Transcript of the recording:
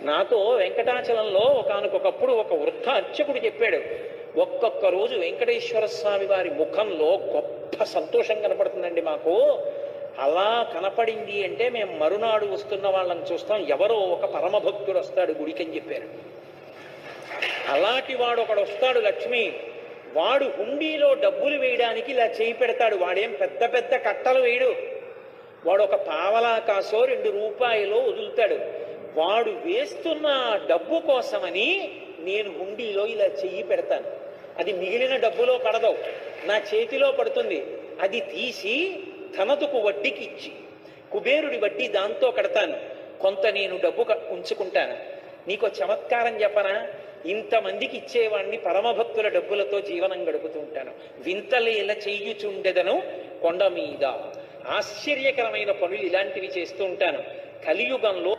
నాతో వెంకటాచలంలో ఒకానొకప్పుడు ఒక వృద్ధ అర్చకుడు చెప్పాడు, ఒక్కొక్క రోజు వెంకటేశ్వర స్వామి వారి ముఖంలో గొప్ప సంతోషం కనపడుతుందండి మాకు. అలా కనపడింది అంటే మేము మరునాడు వస్తున్న వాళ్ళని చూస్తాం, ఎవరో ఒక పరమభక్తుడు వస్తాడు గుడికి అని చెప్పారు. అలాంటి వాడు ఒకడు వస్తాడు, లక్ష్మి. వాడు హుండీలో డబ్బులు వేయడానికి ఇలా చేయి పెడతాడు. వాడేం పెద్ద పెద్ద కట్టలు వేయడు. వాడు ఒక పావలా కాసో 2 రూపాయలో వదులుతాడు. వాడు వేస్తున్న డబ్బు కోసమని నేను హుండీలో ఇలా చెయ్యి పెడతాను. అది మిగిలిన డబ్బులో పడదు, నా చేతిలో పడుతుంది. అది తీసి ధనతుకు వడ్డీకి ఇచ్చి కుబేరుడి వడ్డీ దాంతో కడతాను. కొంత నేను డబ్బు ఉంచుకుంటాను. నీకు చమత్కారం చెప్పనా? ఇంతమందికి ఇచ్చేవాడిని పరమభక్తుల డబ్బులతో జీవనం గడుపుతూ ఉంటాను. వింతలేల చెయ్యుచుండెదను కొండ మీద. ఆశ్చర్యకరమైన పనులు ఇలాంటివి చేస్తూ ఉంటాను. కలియుగంలో